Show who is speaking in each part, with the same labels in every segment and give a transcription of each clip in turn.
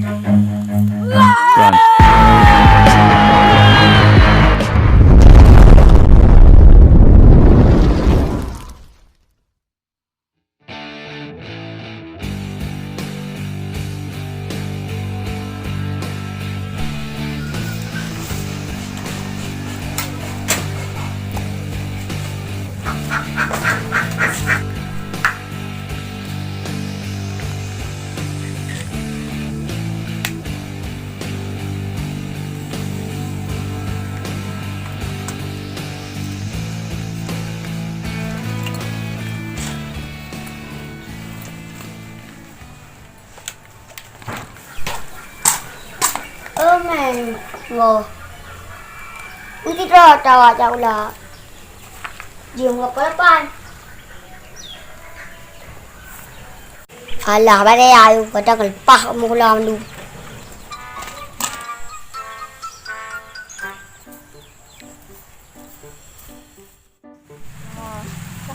Speaker 1: Run.
Speaker 2: Mày ngồi cái trò trò cháu là dừng một cái ban là ba đây ai có cho cái pa một làm luôn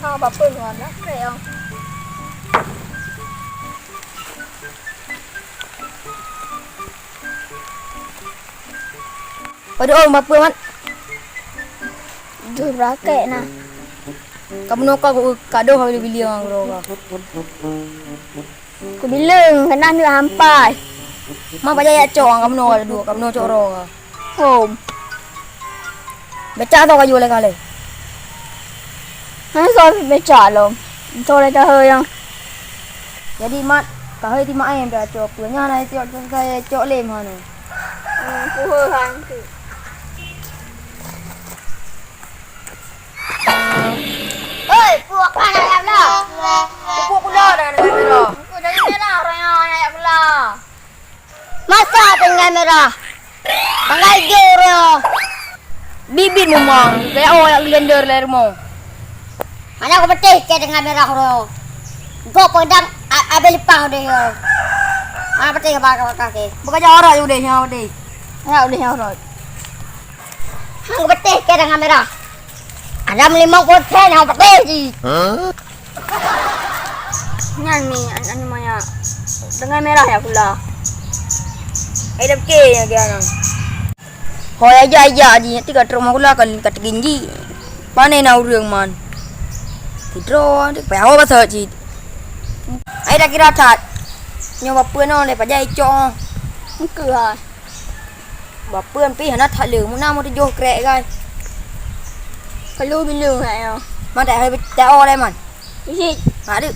Speaker 3: sao bà Phương còn lắm vậy không?
Speaker 2: Waduh, apa man?
Speaker 3: Jurah kek na.
Speaker 2: Kamu nak kado hari beli orang roga.
Speaker 3: Aku bilang kena ni hampai.
Speaker 2: Mak baca ya cong kamu nak ada dua, kamu nak cok roga.
Speaker 3: Home.
Speaker 2: Baca tau kaju oleh kali.
Speaker 3: Hãy rồi phải trả lắm. Thôi đây ta hơi không?
Speaker 2: Jadi mat, kahai ti mak em dah cok. Punya na cok saya cok lem mana.
Speaker 3: Cô hơi hàng thì.
Speaker 2: Oi, puak mana ya bela? Puak pula dah dengan merah.
Speaker 3: Cô jadi merah orang yang pula.
Speaker 2: Masa dengan merah? Pangai joro. Bibir memang. Saya yang gelender lermo. Mana aku betih ke dengan merah ro. Go pedang abel pah deh yo. Mana betih ke bakal kaki. Bukan joro je udah nyawa deh.
Speaker 3: Ya udah yang rồi.
Speaker 2: Aku betih ke dengan merah. Ada 50% yang betih je.
Speaker 3: Nyanyi anh maya. Dengan merah ya pula.
Speaker 2: Hidup ke ya kian. Hồi aja gì tí cả trong máu la cần cả kinh gì. Ba này nào rường man. Thì rồi thì phải bao giờ chị. Ai đã kira thật. Nhưng mà bữa nó lại phải dây cho.
Speaker 3: Không cười rồi.
Speaker 2: Bà bữa pi nó thật lửa muốn năm đi vô kệ coi.
Speaker 3: Phải lưu bên lường này không?
Speaker 2: Mà tại hơi té o đây mà.
Speaker 3: Cái gì?
Speaker 2: Hả được.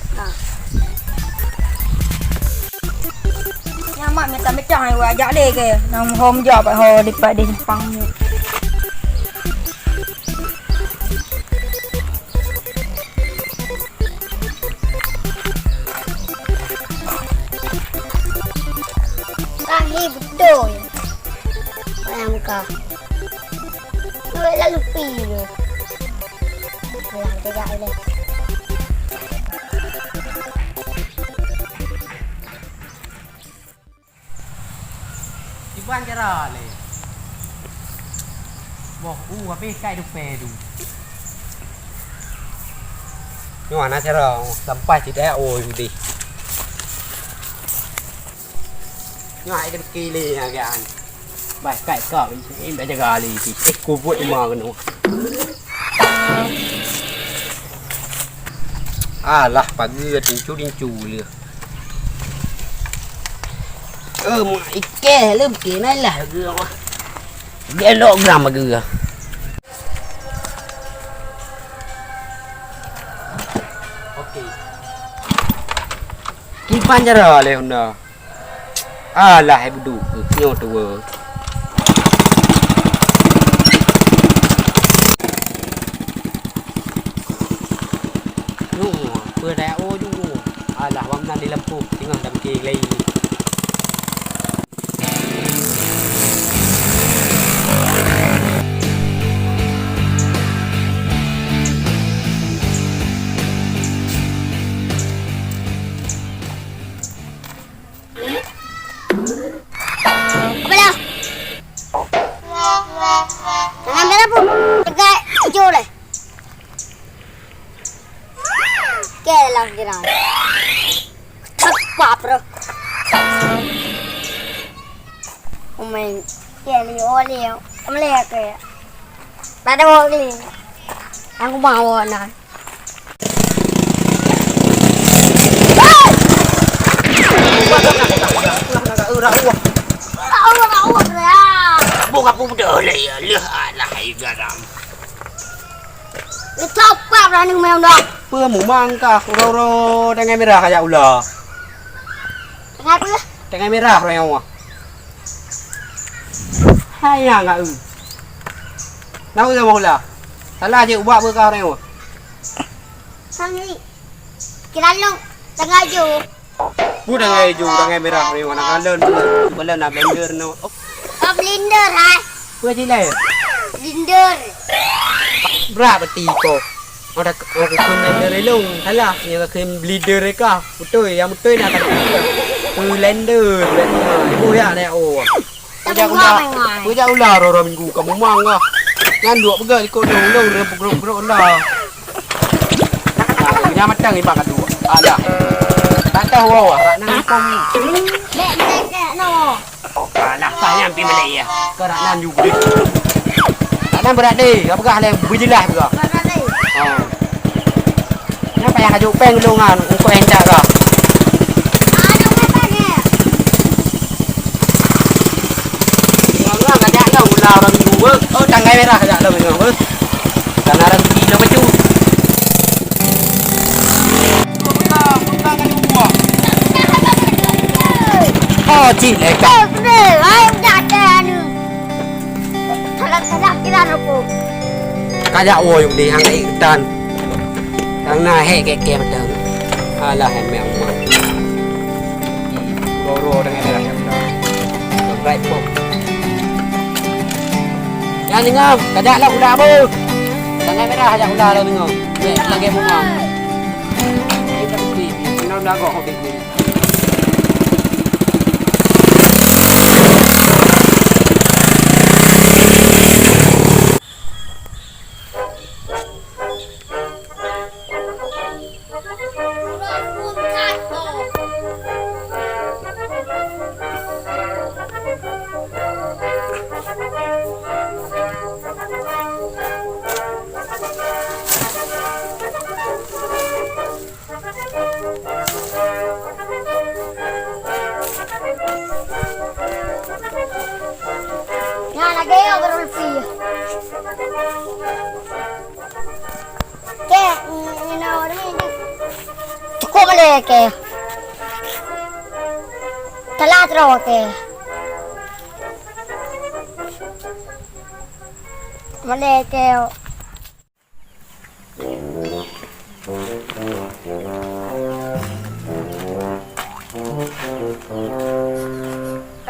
Speaker 2: Nhà mình ta mới chạy qua dã đề kìa. Nằm hôm giờ phải hồ đi phải đi phăng như. Đang hi betul. Ayam kah. Nó là lupi rồi. Làm cái gãi lên.
Speaker 4: Iban cara le. Wah, apa kai du pedu. Nhưng mà nó sẽ rồi sampai tidak oi đi. Nhưng mà cái kia li à gan. Bài cải cỏ em đã jaga li thì cô buat mà cái nó. Lah pagi din chu lừa. Mày ke lớp kia này là gừa. Dia lo gram mà gừa. Ok. Kipan jara le honna. Lah hai budu nyo tu. Bữa nay ô du. Lah wang nan di lampu tinggal dalam ke lagi.
Speaker 2: Jangan merah pun. Tegak hijau leh. Ke lang kira. Thak pap ro. Liu. Kamu lihat ke? Pada mau beli. Aku mau nak.
Speaker 4: Buka pudah ya, lah garam.
Speaker 2: Itu apa berani main dah?
Speaker 4: Pưa mũ mang cả rô đang ngay mới ra khai dạo lờ.
Speaker 2: Kenapa ya?
Speaker 4: Đang ngay mới ra rồi không à? Hai nhà ngạ Nào giờ một là. Thật là chịu bạ bữa cao này không?
Speaker 2: Sangi. Kira lu tengah ju.
Speaker 4: Bút đang ngay mới ra rồi mà nó lên bữa lên làm blender nó.
Speaker 2: Blender hai.
Speaker 4: Bữa chi này?
Speaker 2: Blender.
Speaker 4: Ra beti ko. Ada blender long. Thật là như cái blender đấy cả. Một tôi nak tak. Blender Ui ya này ồ. Bây giờ ular rồi mình ngủ cả mông mang à. Ngan dua pegel ikut dong rem dah. Punya matang ni bakal dua. Ada. Tak tahu awak nak nangkong.
Speaker 2: Lek no.
Speaker 4: Alah tanya pi Malay ya. Kau nak nan juga. Tak nan berat deh. Apa kah leh berjelas juga. Oh. Kenapa yang ajuk peng longan engkau hendak kah? Ular orang minggu oh tanggai merah kejap dah minggu dan orang kilo baju oh cik leka
Speaker 2: Ay, dah ni. Salah kira aku.
Speaker 4: kajak wo yung di hang ai dan hang na he ke betul alah hem yang mah ro dengan merah yang right pop Yan ngam, kajak lah ular bu. Tangan merah kajak ular lah ngam. Ni lagi bunga. Ini tapi benar dah kau hobi ni.
Speaker 2: Lagay over Ulfi. Ke, cukup boleh ke? Telat roh ke? Boleh ke?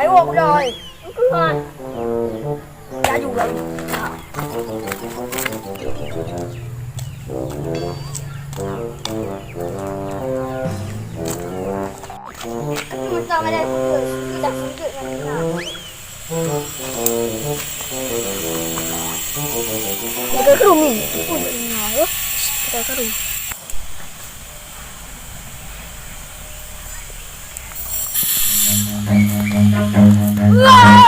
Speaker 2: Ayo aku dah. Kan. Đã dù rồi. Sao đây? Đặt xuống chuyện này thế nào? Cái đồ mì, ui nhỏ quá. Cái đồ. Wow!